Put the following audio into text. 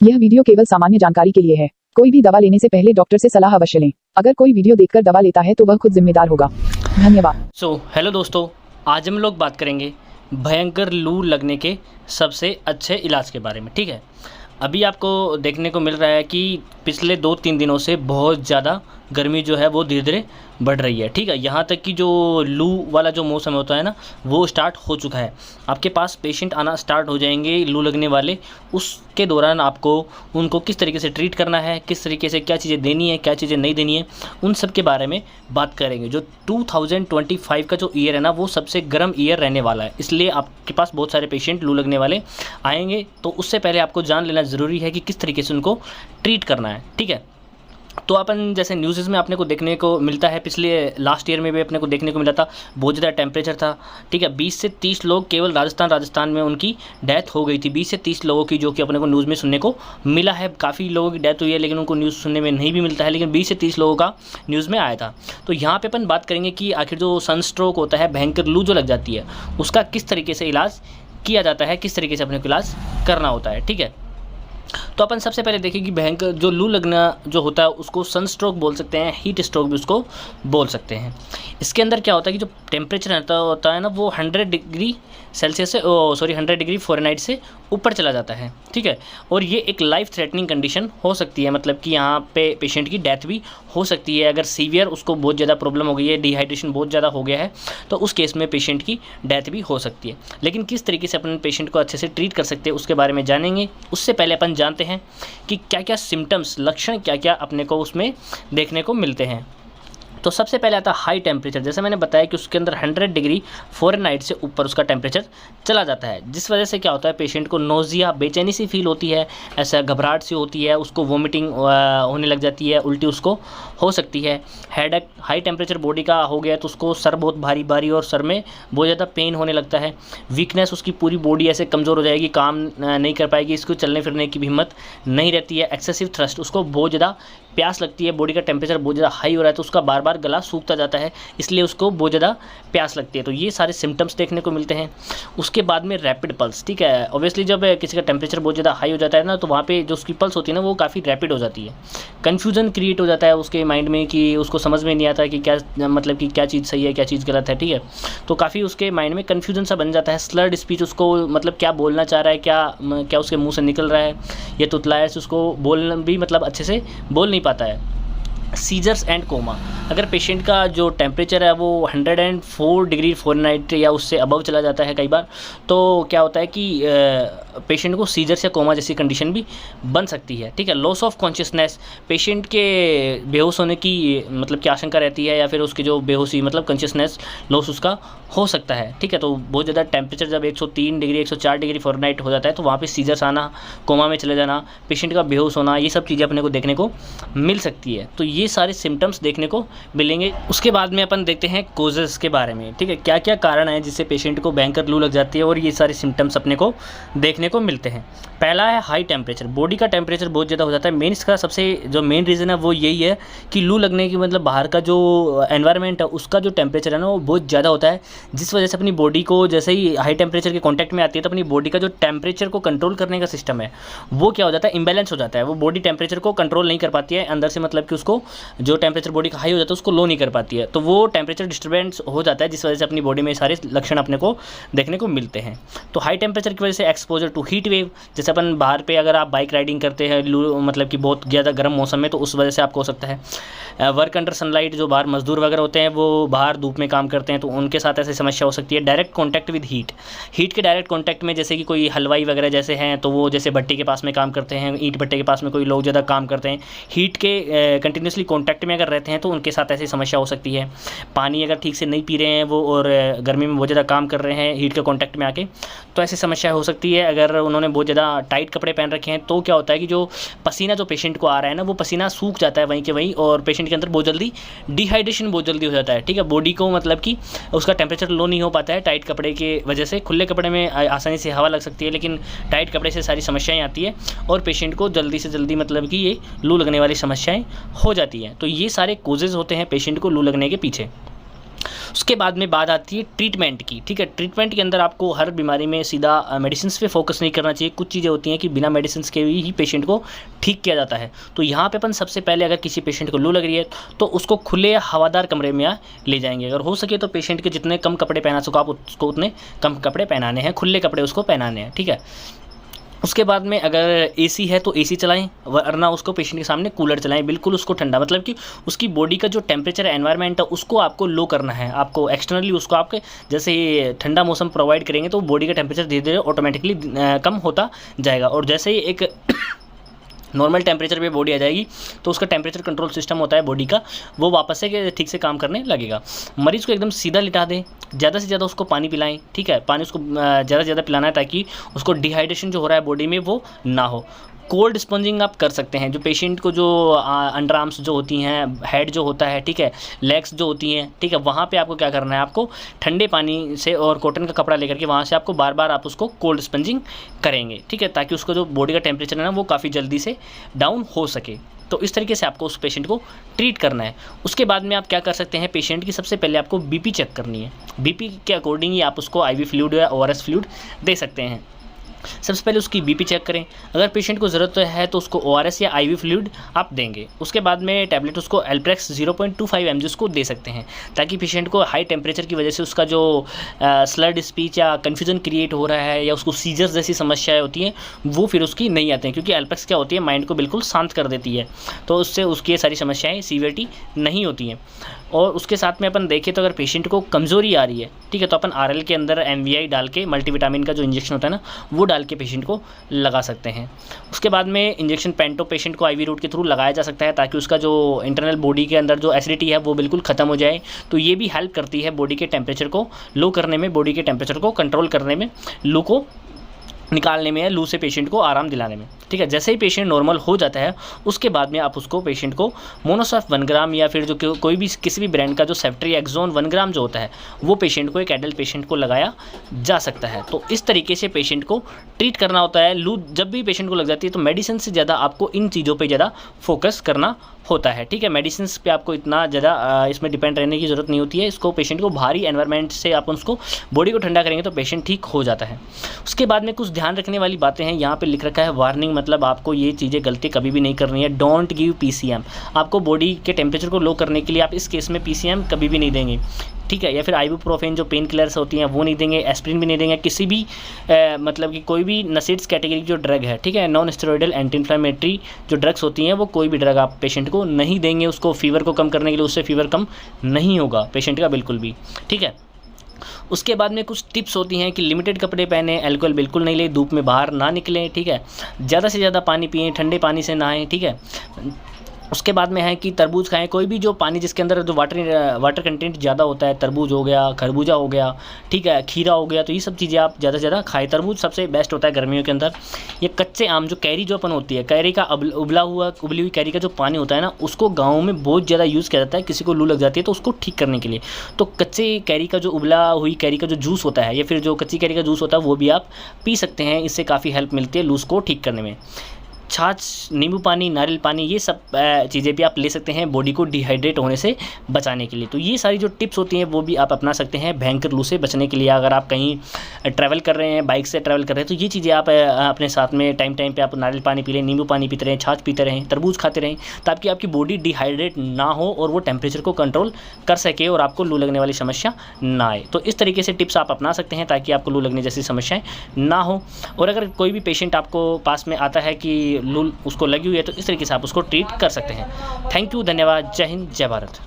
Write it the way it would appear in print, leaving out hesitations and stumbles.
यह वीडियो केवल सामान्य जानकारी के लिए है। कोई भी दवा लेने से पहले डॉक्टर से सलाह अवश्य लें। अगर कोई वीडियो देखकर दवा लेता है तो वह खुद जिम्मेदार होगा। धन्यवाद। हेलो दोस्तों, आज हम लोग बात करेंगे भयंकर लू लगने के सबसे अच्छे इलाज के बारे में। ठीक है, अभी आपको देखने को मिल रहा है कि पिछले 2-3 दिनों से बहुत ज़्यादा गर्मी जो है वो धीरे धीरे बढ़ रही है। ठीक है, यहाँ तक कि जो लू वाला जो मौसम होता है ना, वो स्टार्ट हो चुका है। आपके पास पेशेंट आना स्टार्ट हो जाएंगे लू लगने वाले। उसके दौरान आपको उनको किस तरीके से ट्रीट करना है, किस तरीके से क्या चीज़ें देनी है, क्या चीज़ें नहीं देनी है, उन सब के बारे में बात करेंगे। जो 2025 का जो ईयर है ना, वो सबसे गर्म ईयर रहने वाला है, इसलिए आपके पास बहुत सारे पेशेंट लू लगने वाले आएंगे। तो उससे पहले आपको जान लेना ज़रूरी है कि किस तरीके से उनको ट्रीट करना है। ठीक है, तो अपन जैसे न्यूज़ में अपने को देखने को मिलता है, पिछले लास्ट ईयर में भी अपने को देखने को मिला था, बहुत ज़्यादा टेम्परेचर था। ठीक है, 20 से 30 लोग केवल राजस्थान में उनकी डेथ हो गई थी। 20 से 30 लोगों की, जो कि अपने को न्यूज़ में सुनने को मिला है। काफ़ी लोगों की डेथ हुई है, लेकिन उनको न्यूज़ सुनने में नहीं भी मिलता है, लेकिन 20 से 30 लोगों का न्यूज़ में आया था। तो यहाँ पर अपन बात करेंगे कि आखिर जो सनस्ट्रोक होता है, भयंकर लू जो लग जाती है, उसका किस तरीके से इलाज किया जाता है, किस तरीके से अपने को इलाज करना होता है। ठीक है, तो अपन सबसे पहले देखें कि भयंकर जो लू लगना जो होता है उसको सनस्ट्रोक बोल सकते हैं, हीट स्ट्रोक भी उसको बोल सकते हैं। इसके अंदर क्या होता है कि जो टेम्परेचर होता है ना, वो 100 डिग्री सेल्सियस से 100 डिग्री फ़ारेनहाइट से ऊपर चला जाता है। ठीक है, और ये एक लाइफ थ्रेटनिंग कंडीशन हो सकती है, मतलब कि यहाँ पे पेशेंट की डेथ भी हो सकती है। अगर सीवियर उसको बहुत ज़्यादा प्रॉब्लम हो गई है, डिहाइड्रेशन बहुत ज़्यादा हो गया है, तो उस केस में पेशेंट की डेथ भी हो सकती है। लेकिन किस तरीके से अपन पेशेंट को अच्छे से ट्रीट कर सकते हैं उसके बारे में जानेंगे। उससे पहले अपन जानते हैं कि क्या क्या सिम्टम्स, लक्षण क्या क्या अपने को उसमें देखने को मिलते हैं। तो सबसे पहले आता है हाई टेम्परेचर। जैसे मैंने बताया कि उसके अंदर 100 डिग्री फ़ारेनहाइट से ऊपर उसका टेम्परेचर चला जाता है, जिस वजह से क्या होता है, पेशेंट को नोज़िया, बेचैनी सी फील होती है, ऐसा घबराहट सी होती है, उसको वोमिटिंग होने लग जाती है, उल्टी उसको हो सकती है। हेडेक, हाई टेम्परेचर बॉडी का हो गया तो उसको सर बहुत भारी भारी और सर में बहुत ज़्यादा पेन होने लगता है। वीकनेस, उसकी पूरी बॉडी ऐसे कमज़ोर हो जाएगी, काम नहीं कर पाएगी, इसको चलने फिरने की भी हिम्मत नहीं रहती है। एक्सेसिव थ्रस्ट, उसको बहुत ज़्यादा प्यास लगती है, बॉडी का टेम्परेचर बहुत ज़्यादा हाई हो रहा है तो उसका बार बार गला सूखता जाता है, इसलिए उसको बहुत ज़्यादा प्यास लगती है। तो ये सारे सिम्टम्स देखने को मिलते हैं। उसके बाद में रैपिड पल्स। ठीक है, ऑब्वियसली जब किसी का टेम्परेचर बहुत ज़्यादा हाई हो जाता है ना, तो वहाँ पे जो उसकी पल्स होती है ना, वो काफ़ी रैपिड हो जाती है। कन्फ्यूजन क्रिएट हो जाता है उसके माइंड में कि उसको समझ में नहीं आता कि क्या, मतलब कि क्या चीज़ सही है, क्या चीज़ गलत है। ठीक है, तो काफ़ी उसके माइंड में कन्फ्यूजन सा बन जाता है। स्लर्ड स्पीच, उसको मतलब क्या बोलना चाह रहा है, क्या उसके मुँह से निकल रहा है, ये तुतलाया से उसको बोलना भी मतलब अच्छे से बोल नहीं पाता है। सीजर्स एंड कोमा, अगर पेशेंट का जो टेम्परेचर है वो 104 डिग्री फ़ारेनहाइट या उससे अबव चला जाता है कई बार, तो क्या होता है कि पेशेंट को सीजर्स या कोमा जैसी कंडीशन भी बन सकती है। ठीक है, लॉस ऑफ कॉन्शियसनेस, पेशेंट के बेहोश होने की मतलब की आशंका रहती है, या फिर उसकी जो बेहोशी मतलब कॉन्शियसनेस लॉस उसका हो सकता है। ठीक है, तो बहुत ज़्यादा टेम्परेचर जब 103 डिग्री 104 डिग्री फ़ारेनहाइट हो जाता है तो वहाँ पे सीजर्स आना, कोमा में चले जाना, पेशेंट का बेहोश होना, ये सब चीज़ें अपने को देखने को मिल सकती है। तो ये सारे सिम्टम्स देखने को मिलेंगे। उसके बाद में अपन देखते हैं कोजेस के बारे में। ठीक है, क्या क्या कारण है जिससे पेशेंट को भयंकर लू लग जाती है और ये सारे सिम्टम्स अपने को देखने को मिलते हैं। पहला है हाई टेम्परेचर, बॉडी का टेम्परेचर बहुत ज़्यादा हो जाता है। मेन इसका सबसे जो मेन रीज़न है वो यही है कि लू लगने की मतलब बाहर का जो एनवायरनमेंट है उसका जो टेम्परेचर है ना, वो बहुत ज़्यादा होता है, जिस वजह से अपनी बॉडी को जैसे ही हाई टेम्परेचर के कॉन्टैक्ट में आती है तो अपनी बॉडी का जो टेम्परेचर को कंट्रोल करने का सिस्टम है वो क्या हो जाता है, इम्बैलेंस हो जाता है। वो बॉडी टेम्परेचर को कंट्रोल नहीं कर पाती है अंदर से, मतलब कि उसको जो टेम्परेचर बॉडी का हाई हो जाता है उसको लो नहीं कर पाती है, तो वो टेम्परेचर डिस्टर्बेंस हो जाता है, जिस वजह से अपनी बॉडी में सारे लक्षण अपने को देखने को मिलते हैं। तो हाई टेम्परेचर की वजह से एक्सपोजर टू हीट वेव, जैसे अपन बाहर पे अगर आप बाइक राइडिंग करते हैं मतलब कि बहुत ज़्यादा गर्म मौसम में, तो उस वजह से आपको हो सकता है। वर्क अंडर सनलाइट, जो बाहर मजदूर वगैरह होते हैं वो बाहर धूप में काम करते हैं तो उनके साथ ऐसी समस्या हो सकती है। Direct contact with heat, heat के डायरेक्ट कॉन्टैक्ट में, जैसे कि कोई हलवाई वगैरह जैसे हैं तो वो जैसे भट्टी के पास में काम करते हैं, ईंट भट्टे के पास में कोई लोग ज़्यादा काम करते हैं, हीट के कंटिन्यूसली कॉन्टैक्ट में अगर रहते हैं तो उनके साथ ऐसी समस्या हो सकती है। पानी अगर ठीक से नहीं पी रहे हैं वो और गर्मी में बहुत ज़्यादा काम कर रहे हैं हीट के कॉन्टैक्ट में आके, तो ऐसी समस्या हो सकती है। अगर उन्होंने बहुत ज़्यादा टाइट कपड़े पहन रखे हैं तो क्या होता है कि जो पसीना जो पेशेंट को आ रहा है ना, वो पसीना सूख जाता है वहीं के वहीं, और पेशेंट के अंदर बहुत जल्दी डिहाइड्रेशन बहुत जल्दी हो जाता है। ठीक है, बॉडी को मतलब कि उसका टेम्परेचर लो नहीं हो पाता है टाइट कपड़े के वजह से। खुले कपड़े में आसानी से हवा लग सकती है, लेकिन टाइट कपड़े से सारी समस्याएं आती है और पेशेंट को जल्दी से जल्दी मतलब कि ये लू लगने वाली समस्याएं हो जाती हैं। तो ये सारे कोजेज़ होते हैं पेशेंट को लू लगने के पीछे। उसके बाद में बात आती है ट्रीटमेंट की, ठीक है। ट्रीटमेंट के अंदर आपको हर बीमारी में सीधा मेडिसिन पे फोकस नहीं करना चाहिए। कुछ चीज़ें होती हैं कि बिना मेडिसिन के ही पेशेंट को ठीक किया जाता है। तो यहाँ पे अपन सबसे पहले अगर किसी पेशेंट को लू लग रही है तो उसको खुले या हवादार कमरे में ले जाएंगे। अगर हो सके तो पेशेंट के जितने कम कपड़े पहना सको आप उसको उतने कम कपड़े पहनाने हैं, खुले कपड़े उसको पहनाने हैं, ठीक है। उसके बाद में अगर एसी है तो एसी चलाएं, वरना उसको पेशेंट के सामने कूलर चलाएं, बिल्कुल उसको ठंडा, मतलब कि उसकी बॉडी का जो टेम्परेचर एनवायरनमेंट है उसको आपको लो करना है। आपको एक्सटर्नली उसको आपके जैसे ठंडा मौसम प्रोवाइड करेंगे तो बॉडी का टेम्परेचर धीरे धीरे ऑटोमेटिकली कम होता जाएगा। और जैसे ही एक नॉर्मल टेम्परेचर पे बॉडी आ जाएगी तो उसका टेम्परेचर कंट्रोल सिस्टम होता है बॉडी का, वो वापस से ठीक से काम करने लगेगा। मरीज़ को एकदम सीधा लिटा दें, ज़्यादा से ज़्यादा उसको पानी पिलाएं, ठीक है। पानी उसको ज़्यादा से ज़्यादा पिलाना है ताकि उसको डिहाइड्रेशन जो हो रहा है बॉडी में वो ना हो। कोल्ड स्पंजिंग आप कर सकते हैं। जो पेशेंट को जो अंडर आर्म्स जो होती हैं, हेड जो होता है, ठीक है, लेग्स जो होती हैं, ठीक है, वहाँ पे आपको क्या करना है, आपको ठंडे पानी से और कॉटन का कपड़ा लेकर के वहाँ से आपको बार बार आप उसको कोल्ड स्पंजिंग करेंगे, ठीक है, ताकि उसको जो बॉडी का टेम्परेचर है ना वो काफ़ी जल्दी से डाउन हो सके। तो इस तरीके से आपको उस पेशेंट को ट्रीट करना है। उसके बाद में आप क्या कर सकते हैं, पेशेंट की सबसे पहले आपको बीपी चेक करनी है। बीपी के अकॉर्डिंग ही आप उसको आईवी फ्लूइड या ओआरएस फ्लूइड दे सकते हैं। सबसे पहले उसकी बीपी चेक करें, अगर पेशेंट को ज़रूरत है तो उसको ओआरएस या आईवी फ्लूइड आप देंगे। उसके बाद में टैबलेट उसको एल्प्रेक्स 0.25 mg उसको दे सकते हैं, ताकि पेशेंट को हाई टेम्परेचर की वजह से उसका जो स्लर्ड स्पीच या कन्फ्यूजन क्रिएट हो रहा है या उसको सीजर्स जैसी समस्याएं होती हैं वो फिर उसकी नहीं आती हैं, क्योंकि एल्प्रेक्स क्या होती है, माइंड को बिल्कुल शांत कर देती है, तो उससे उसकी ये सारी समस्याएँ सीवियरिटी नहीं होती हैं। और उसके साथ में अपन देखें तो अगर पेशेंट को कमज़ोरी आ रही है, ठीक है, तो अपन आरएल के अंदर MVI डाल के मल्टीविटामिन का जो इंजेक्शन होता है ना वो डाल के पेशेंट को लगा सकते हैं। उसके बाद में इंजेक्शन पेंटो पेशेंट को आईवी रूट के थ्रू लगाया जा सकता है, ताकि उसका जो इंटरनल बॉडी के अंदर जो एसिडिटी है वो बिल्कुल ख़त्म हो जाए। तो ये भी हेल्प करती है बॉडी के टेम्परेचर को लो करने में, बॉडी के टेम्परेचर को कंट्रोल करने में, लू को निकालने में, लू से पेशेंट को आराम दिलाने में, ठीक है। जैसे ही पेशेंट नॉर्मल हो जाता है उसके बाद में आप उसको पेशेंट को मोनोसॉफ 1 ग्राम या फिर जो कोई भी किसी भी ब्रांड का जो सेफ्ट्रिएक्सोन 1 ग्राम जो होता है वो पेशेंट को, एक एडल्ट पेशेंट को लगाया जा सकता है। तो इस तरीके से पेशेंट को ट्रीट करना होता है। लू जब भी पेशेंट को लग जाती है तो मेडिसिन से ज़्यादा आपको इन चीज़ों पर ज़्यादा फोकस करना होता है, ठीक है। मेडिसिन पे आपको इतना ज़्यादा इसमें डिपेंड रहने की ज़रूरत नहीं होती है। इसको पेशेंट को भारी एनवायरनमेंट से आप उसको बॉडी को ठंडा करेंगे तो पेशेंट ठीक हो जाता है। उसके बाद में कुछ ध्यान रखने वाली बातें हैं, यहाँ पे लिख रखा है वार्निंग, मतलब आपको ये चीज़ें गलती कभी भी नहीं करनी है। डोंट गिव PCM, आपको बॉडी के टेम्परेचर को लो करने के लिए आप इस केस में PCM कभी भी नहीं देंगे, ठीक है। या फिर आइबुप्रोफेन जो पेन किलर्स होती हैं वो नहीं देंगे, एस्प्रिन भी नहीं देंगे, किसी भी मतलब कि कोई भी नसेड्स कैटेगरी की जो ड्रग है, ठीक है, नॉन स्टेरॉइडल एंटी इन्फ्लेमेटरी जो ड्रग्स होती हैं वो कोई भी ड्रग आप पेशेंट को नहीं देंगे। उसको फीवर को कम करने के लिए, उससे फीवर कम नहीं होगा पेशेंट का बिल्कुल भी, ठीक है। उसके बाद में कुछ टिप्स होती हैं कि लिमिटेड कपड़े पहने, अल्कोहल बिल्कुल नहीं ले, धूप में बाहर ना निकलें, ठीक है, ज़्यादा से ज़्यादा पानी पिएं, ठंडे पानी से नहाएं, ठीक है। उसके बाद में है कि तरबूज खाएं, कोई भी जो पानी जिसके अंदर जो वाटर कंटेंट ज़्यादा होता है, तरबूज हो गया, खरबूजा हो गया, ठीक है, खीरा हो गया, तो ये सब चीज़ें आप ज़्यादा से ज़्यादा खाएं। तरबूज सबसे बेस्ट होता है गर्मियों के अंदर। ये कच्चे आम जो कैरी जो अपन होती है, कैरी का उबली हुई कैरी का जो पानी होता है ना उसको गाँव में बहुत ज़्यादा यूज़ किया जाता है। किसी को लू लग जाती है तो उसको ठीक करने के लिए, तो कच्चे कैरी का जो उबला हुई कैरी का जो जूस होता है या फिर जो कच्ची कैरी का जूस होता है वो भी आप पी सकते हैं। इससे काफ़ी हेल्प मिलती है लूज़ को ठीक करने में। छाछ, नींबू पानी, नारियल पानी, ये सब चीज़ें भी आप ले सकते हैं बॉडी को डिहाइड्रेट होने से बचाने के लिए। तो ये सारी जो टिप्स होती हैं वो भी आप अपना सकते हैं भयंकर लू से बचने के लिए। अगर आप कहीं ट्रैवल कर रहे हैं, बाइक से ट्रैवल कर रहे हैं, तो ये चीज़ें आप अपने साथ में टाइम पे आप नारियल पानी पी लें, नींबू पानी पीते रहें, छाछ पीते रहें, तरबूज खाते रहें, ताकि आपकी बॉडी डिहाइड्रेट ना हो और वो टेम्परेचर को कंट्रोल कर सके और आपको लू लगने वाली समस्या ना आए। तो इस तरीके से टिप्स आप अपना सकते हैं ताकि आपको लू लगने जैसी समस्याएँ ना हो। और अगर कोई भी पेशेंट आपको पास में आता है कि लू उसको लगी हुई है तो इस तरीके से आप उसको ट्रीट कर सकते हैं। थैंक यू, धन्यवाद, जय हिंद, जय भारत।